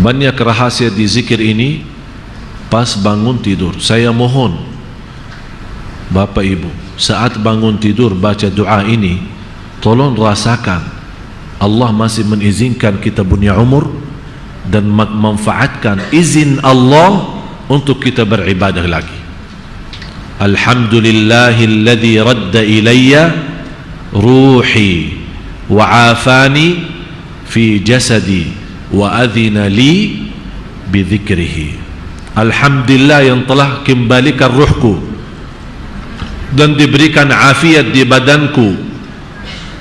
Banyak rahasia di zikir ini pas bangun tidur. Saya mohon Bapak Ibu, saat bangun tidur baca doa ini, tolong rasakan Allah masih mengizinkan kita punya umur dan memanfaatkan izin Allah untuk kita beribadah lagi. Alhamdulillahilladzi radda ilayya ruhi wa afani fi jasadi wa adhina li bidzikrihi. Alhamdulillah yang telah kembalikan ruhku dan diberikan afiat di badanku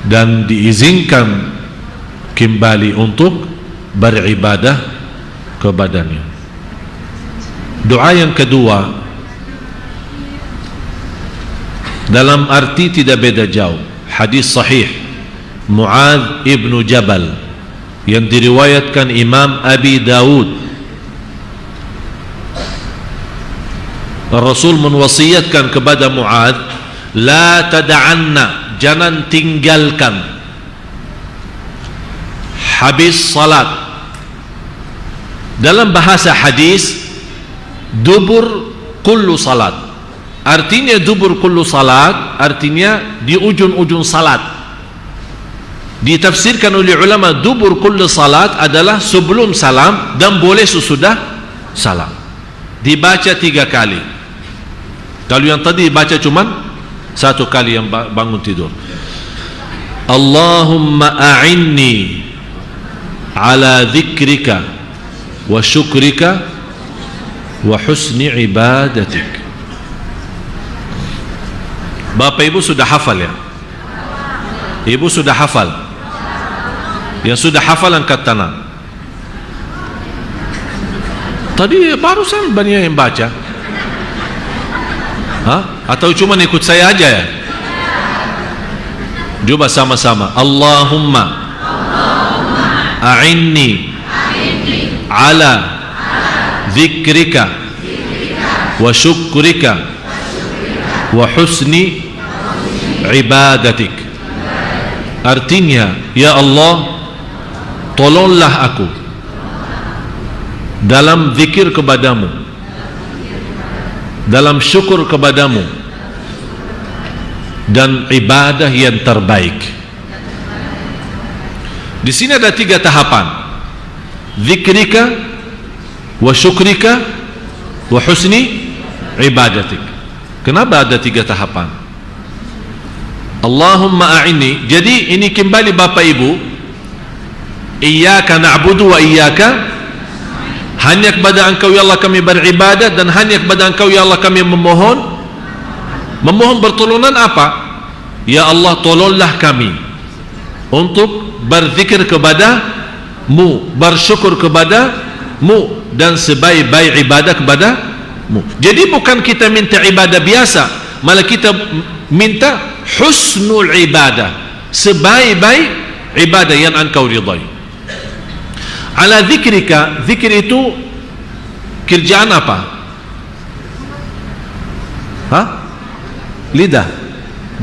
dan diizinkan kembali untuk beribadah kepadanya. Doa yang kedua dalam arti tidak beda jauh. Hadis sahih Mu'adz ibnu Jabal yang diriwayatkan Imam Abi Dawud. Rasul menwasiatkan kepada Mu'adz, la tada'anna, jangan tinggalkan habis salat. Dalam bahasa hadis, dubur kullu salat, artinya dubur kullu salat artinya di ujung-ujung salat. Ditafsirkan oleh ulama, dubur kullu salat adalah sebelum salam dan boleh sesudah salam, dibaca 3 kali. Kalau yang tadi baca cuman 1 kali yang bangun tidur. Allahumma a'inni ala dzikrika wa syukrika wa husni ibadatik. Bapak Ibu sudah hafal ya? Ibu sudah hafal? Yang sudah hafal angkat tangan. Tadi barusan banyak yang baca. Atau cuma ikut saya aja ya? Coba sama-sama. Allahumma a'inni ala dzikrika wa syukrika wa husni ibadatik. Artinya, ya Allah, tolonglah aku dalam zikir kepadamu, dalam syukur kepadamu, dan ibadah yang terbaik. Di sini ada 3 tahapan: zikrika wa syukrika wa husni ibadatik. Kenapa ada 3 tahapan? Allahumma a'inni, jadi ini kembali Bapak Ibu, iyyaka na'budu wa iyyaka, hanya kepada Engkau ya Allah kami beribadah dan hanya kepada Engkau ya Allah kami memohon. Memohon pertolongan apa? Ya Allah, tolonglah kami untuk berzikir kepada-Mu, bersyukur kepada-Mu, dan sebaik-baik ibadah kepada-Mu. Jadi bukan kita minta ibadah biasa, malah kita minta husnul ibadah, sebaik-baik ibadah yang Engkau ridai. Ala zikrika, zikir itu kerjaan apa? Lidah.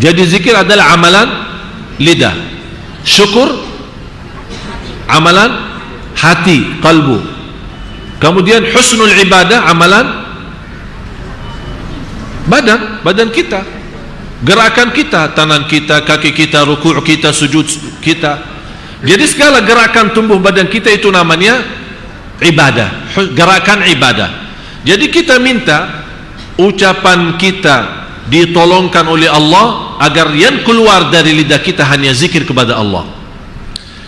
Jadi zikir adalah amalan lidah. Syukur amalan hati, kalbu. Kemudian husnul ibadah amalan badan kita, gerakan kita, tangan kita, kaki kita, ruku' kita, sujud kita. Jadi segala gerakan tubuh badan kita itu namanya ibadah, gerakan ibadah. Jadi kita minta ucapan kita ditolongkan oleh Allah agar yang keluar dari lidah kita hanya zikir kepada Allah.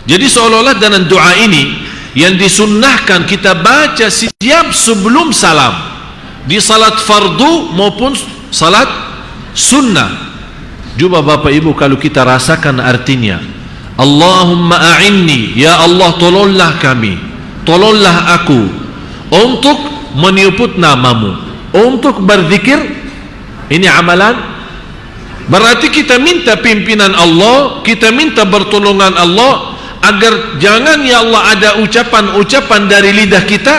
Jadi seolah-olah dalam doa ini yang disunnahkan kita baca setiap sebelum salam, di salat fardu maupun salat sunnah. Coba Bapak Ibu kalau kita rasakan artinya, Allahumma a'inni, ya Allah tolonglah kami, tolonglah aku untuk menyebut namamu, untuk berzikir. Ini amalan. Berarti kita minta pimpinan Allah, kita minta pertolongan Allah agar jangan ya Allah ada ucapan-ucapan dari lidah kita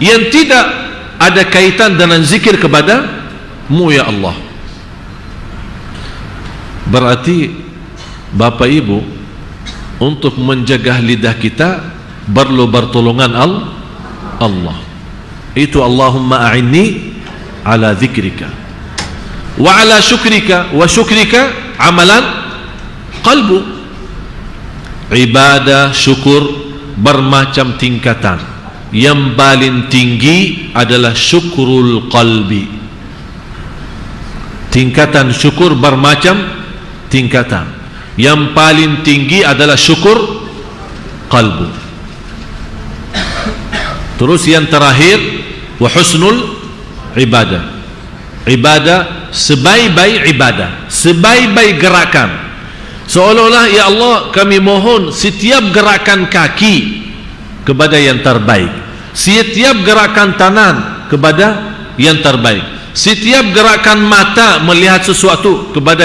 yang tidak ada kaitan dengan zikir kepada-Mu ya Allah. Berarti Bapak Ibu, untuk menjaga lidah kita perlu pertolongan Allah. Itu Allahumma a'inni ala dzikrika wa ala syukrika, wa syukrika amalan qalbu. Ibadah syukur bermacam tingkatan. Yang paling tinggi adalah syukrul qalbi. Tingkatan syukur bermacam tingkatan. Yang paling tinggi adalah syukur qalbu. Terus yang terakhir, wa husnul ibadah. Ibadah sebaik-baik ibadah, sebaik-baik gerakan. Seolah-olah, ya Allah, kami mohon setiap gerakan kaki kepada yang terbaik, setiap gerakan tangan kepada yang terbaik, setiap gerakan mata melihat sesuatu kepada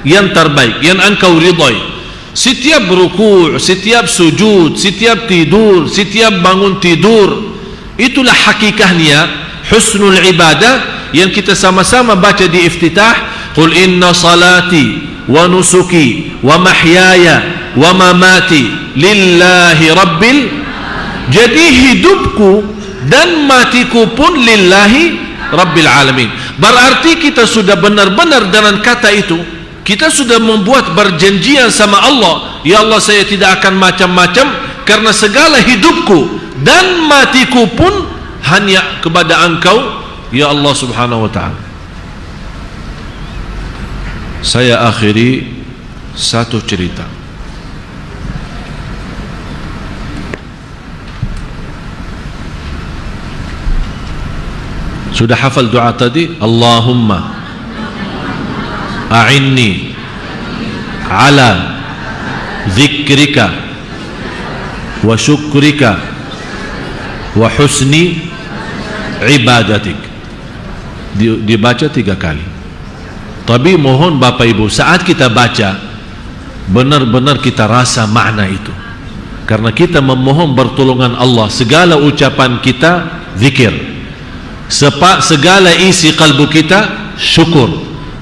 yang terbaik, yang engkau ridhai. Setiap ruku', setiap sujud, setiap tidur, setiap bangun tidur, itulah hakikahnya husnul ibadah yang kita sama-sama baca di iftitah. Qul inna salati wa nusuki wa mahyaya wa mamati lillahi rabbil. Jadi hidupku dan matiku pun lillahi rabbil alamin. Berarti kita sudah benar-benar dengan kata itu, kita sudah membuat perjanjian sama Allah. Ya Allah, saya tidak akan macam-macam, karena segala hidupku dan matiku pun hanya kepada Engkau, ya Allah subhanahu wa ta'ala. Saya akhiri satu cerita. Sudah hafal doa tadi? Allahumma a'inni ala dzikrika wa syukrika wa husni ibadatik. Dibaca 3 kali. Tapi mohon Bapak Ibu, saat kita baca, benar-benar kita rasa makna itu. Karena kita memohon pertolongan Allah, segala ucapan kita zikir, segala isi kalbu kita syukur,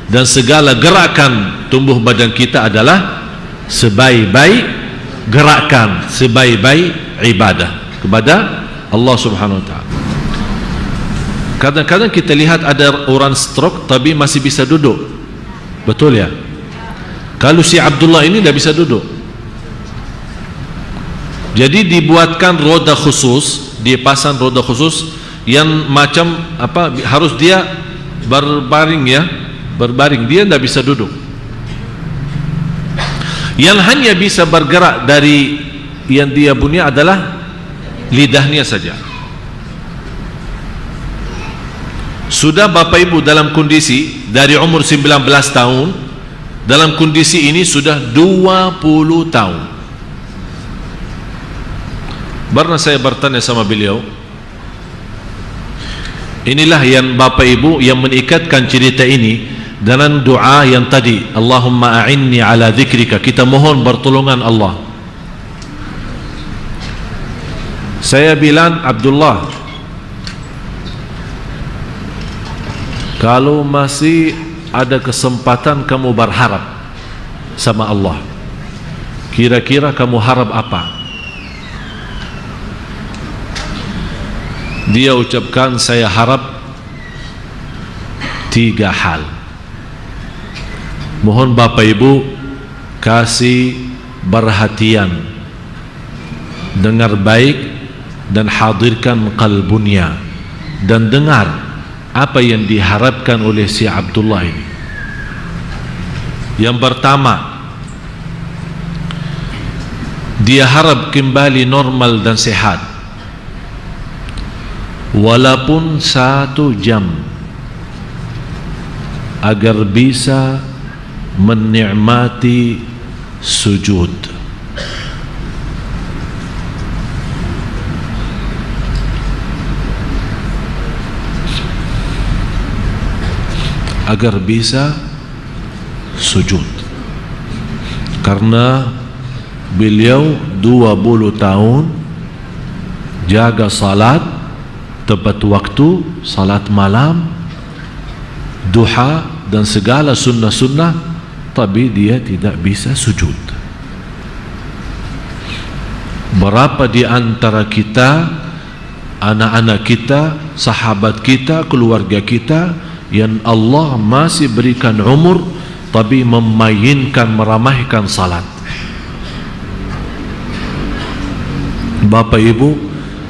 dan segala gerakan tubuh badan kita adalah sebaik-baik gerakan, sebaik-baik ibadah kepada Allah subhanahu wa ta'ala. Kadang-kadang kita lihat ada orang stroke tapi masih bisa duduk. Betul ya? Kalau si Abdullah ini tidak bisa duduk, jadi dibuatkan roda khusus, dipasang roda khusus yang macam apa, harus dia berbaring ya, berbaring, dia tidak bisa duduk. Yang hanya bisa bergerak dari yang dia punya adalah lidahnya saja. Sudah Bapak Ibu dalam kondisi dari umur 19 tahun, dalam kondisi ini sudah 20 tahun. Pernah saya bertanya sama beliau, inilah yang Bapak Ibu yang mengikatkan cerita ini dengan doa yang tadi, Allahumma a'inni ala dzikrika, kita mohon pertolongan Allah. Saya bilang, Abdullah, kalau masih ada kesempatan kamu berharap sama Allah, kira-kira kamu harap apa? Dia ucapkan, saya harap 3 hal. Mohon Bapak Ibu kasih perhatian, dengar baik dan hadirkan kalbunya, dan dengar apa yang diharapkan oleh si Abdullah ini. Yang pertama, dia harap kembali normal dan sehat, walaupun 1 jam, agar bisa menikmati sujud. Agar bisa sujud, karena beliau 20 tahun jaga salat tepat waktu, salat malam, duha dan segala sunnah-sunnah, tapi dia tidak bisa sujud. Berapa di antara kita anak-anak kita, sahabat kita, keluarga kita yang Allah masih berikan umur tapi memainkan, meramaikan salat. Bapak Ibu,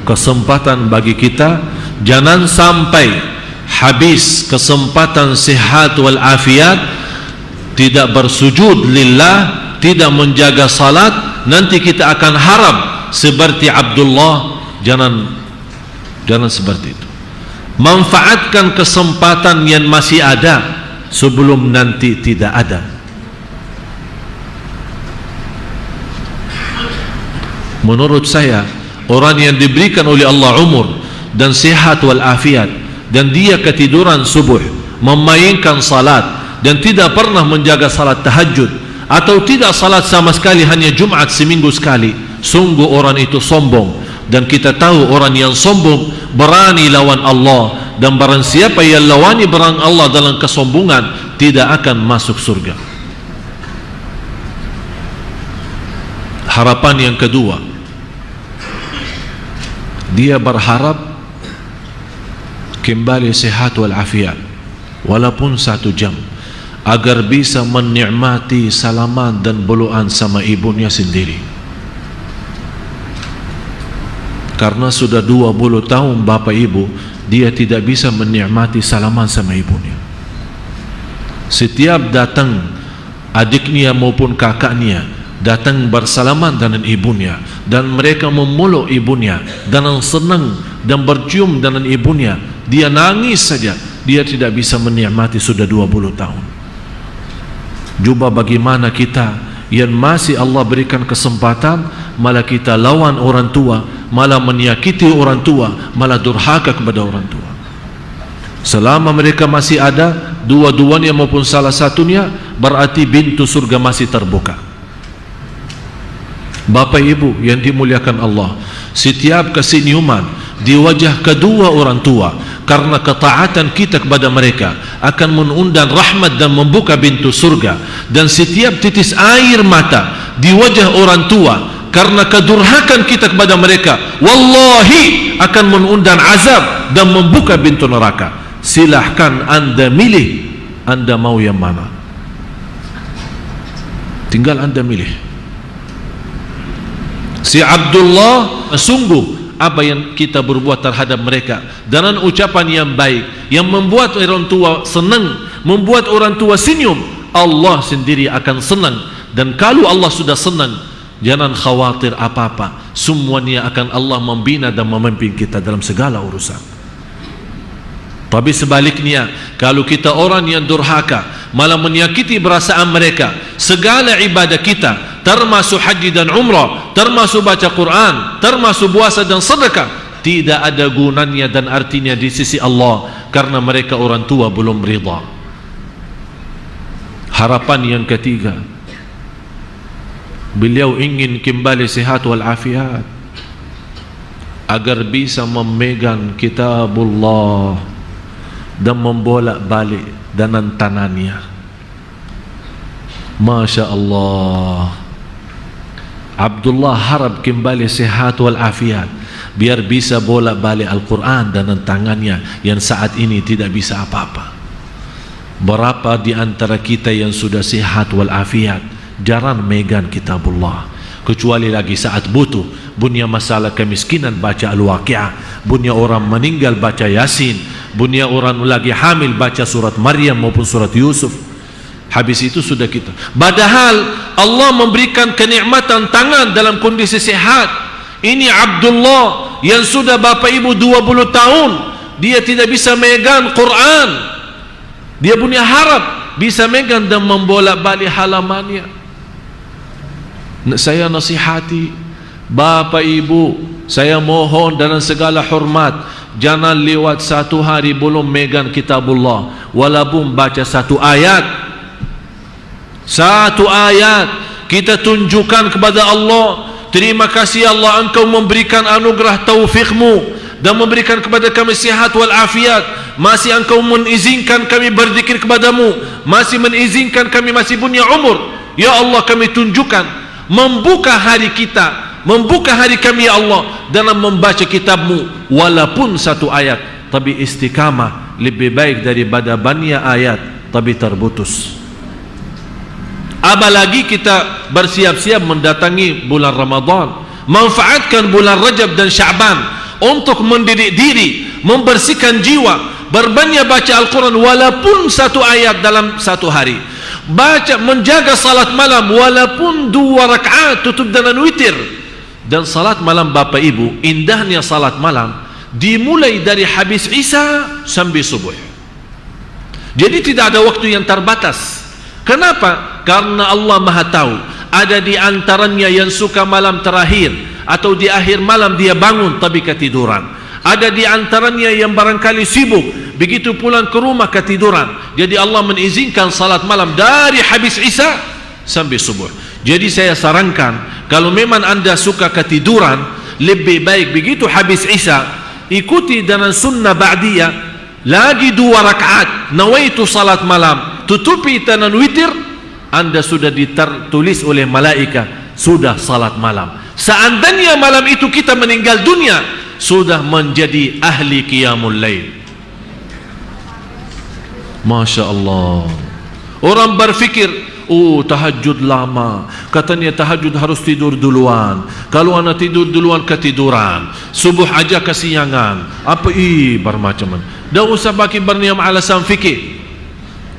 kesempatan bagi kita, jangan sampai habis kesempatan sihat wal afiat tidak bersujud lillah, tidak menjaga salat, nanti kita akan harap seperti Abdullah. Jangan seperti itu. Manfaatkan kesempatan yang masih ada sebelum nanti tidak ada. Menurut saya, orang yang diberikan oleh Allah umur dan sehat wal afiat dan dia ketiduran subuh, memainkan salat dan tidak pernah menjaga salat tahajud atau tidak salat sama sekali, hanya Jumat seminggu sekali, sungguh orang itu sombong. Dan kita tahu orang yang sombong berani lawan Allah, dan barang siapa yang lawani barang Allah dalam kesombongan tidak akan masuk surga. Harapan yang kedua, dia berharap kembali sehat wal afiat walaupun 1 jam agar bisa menikmati salaman dan beluan sama ibunya sendiri. Karena sudah 20 tahun Bapak Ibu dia tidak bisa menikmati salaman sama ibunya. Setiap datang adiknya maupun kakaknya datang bersalaman dengan ibunya dan mereka memeluk ibunya dan senang dan bercium dengan ibunya, dia nangis saja, dia tidak bisa menikmati sudah 20 tahun. Cuba bagaimana kita yang masih Allah berikan kesempatan malah kita lawan orang tua, malah menyakiti orang tua, malah durhaka kepada orang tua. Selama mereka masih ada, dua-duanya maupun salah satunya, berarti pintu surga masih terbuka. Bapak Ibu yang dimuliakan Allah, setiap kesenyuman di wajah kedua orang tua karena ketaatan kita kepada mereka akan mengundang rahmat dan membuka pintu surga. Dan setiap titis air mata di wajah orang tua karena kedurhakan kita kepada mereka, wallahi akan mengundang azab dan membuka pintu neraka. Silahkan anda milih, anda mau yang mana, tinggal anda milih. Si Abdullah, sungguh apa yang kita berbuat terhadap mereka dengan ucapan yang baik yang membuat orang tua senang, membuat orang tua senyum, Allah sendiri akan senang. Dan kalau Allah sudah senang, jangan khawatir apa-apa, semuanya akan Allah membina dan memimpin kita dalam segala urusan. Tapi sebaliknya, kalau kita orang yang durhaka malah menyakiti perasaan mereka, segala ibadah kita termasuk haji dan umrah, termasuk baca Quran, termasuk puasa dan sedekah, tidak ada gunanya dan artinya di sisi Allah karena mereka orang tua belum ridha. Harapan yang ketiga, beliau ingin kembali sehat wal afiat agar bisa memegang kitabullah dan membolak-balik dengan tangannya. Masya Allah, Abdullah harap kembali sehat wal afiat biar bisa bolak-balik Al-Quran dengan tangannya yang saat ini tidak bisa apa-apa. Berapa di antara kita yang sudah sehat wal afiat jarang megang kitabullah, kecuali lagi saat butuh, punya masalah kemiskinan baca Al-Waqi'ah, punya orang meninggal baca Yasin, punya orang lagi hamil baca surat Maryam maupun surat Yusuf. Habis itu sudah kita. Padahal Allah memberikan kenikmatan tangan dalam kondisi sehat. Ini Abdullah yang sudah Bapak Ibu 20 tahun dia tidak bisa megang Quran. Dia punya harap bisa megang dan membolak-balik halamannya. Saya nasihati Bapak Ibu, saya mohon dengan segala hormat, jangan lewat 1 hari belum megang kitabullah, walaupun baca 1 ayat. 1 ayat kita tunjukkan kepada Allah, terima kasih Allah, engkau memberikan anugerah taufikmu dan memberikan kepada kami sihat wal afiat, masih engkau mengizinkan kami berzikir kepadamu, masih mengizinkan kami masih punya umur. Ya Allah, kami tunjukkan, membuka hari kita membuka hari kami ya Allah dalam membaca kitab-Mu walaupun satu ayat, tapi istiqamah lebih baik daripada banyak ayat tapi terputus. Apalagi kita bersiap-siap mendatangi bulan Ramadan, manfaatkan bulan Rajab dan Sya'ban untuk mendidik diri, membersihkan jiwa, berbanyak baca Al-Quran walaupun satu ayat dalam satu hari, baca, menjaga salat malam walaupun 2 rakaat tutup dengan witir. Dan salat malam Bapak Ibu, indahnya salat malam dimulai dari habis Isya sampai subuh. Jadi tidak ada waktu yang terbatas. Kenapa? Karena Allah Maha tahu. Ada di antaranya yang suka malam terakhir atau di akhir malam dia bangun tapi ketiduran. Ada di antaranya yang barangkali sibuk, begitu pulang ke rumah ketiduran. Jadi Allah mengizinkan salat malam dari habis Isya sampai subuh. Jadi saya sarankan, kalau memang anda suka ketiduran, lebih baik begitu habis Isya ikuti dengan sunnah ba'diyah lagi 2 rakaat, nawaitu salat malam, tutupi dengan witir, anda sudah ditulis oleh malaikat sudah salat malam. Seandainya malam itu kita meninggal dunia, sudah menjadi ahli qiyamul lail. Masya Allah. Orang berfikir, oh tahajud lama, katanya tahajud harus tidur duluan, kalau anak tidur duluan ketiduran, subuh aja kesiangan, apa bermacam-macam. Dah usah pakai berniam alasan fikir.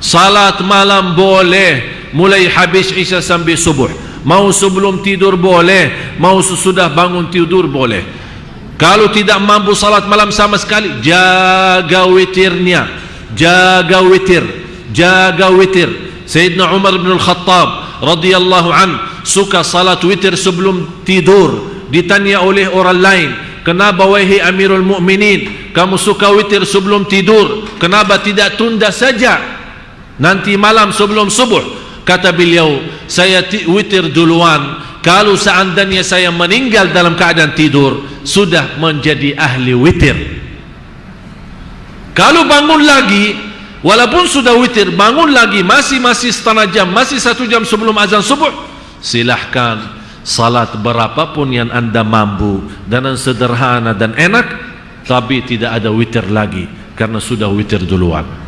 Salat malam boleh mulai habis Isya sampai subuh, mau sebelum tidur boleh, mau sesudah bangun tidur boleh. Kalau tidak mampu salat malam sama sekali, jaga witirnya, jaga witir, jaga witir. Sayyidina Umar bin Al-Khattab radhiyallahu an suka salat witir sebelum tidur. Ditanya oleh orang lain, kenapa wahai Amirul Mukminin kamu suka witir sebelum tidur, kenapa tidak tunda saja nanti malam sebelum subuh? Kata beliau, saya witir duluan, kalau seandainya saya meninggal dalam keadaan tidur, sudah menjadi ahli witir. Kalau bangun lagi, walaupun sudah witir, bangun lagi masih setengah jam, masih 1 jam sebelum azan subuh, silahkan salat berapapun yang anda mampu, dengan sederhana dan enak, tapi tidak ada witir lagi karena sudah witir duluan.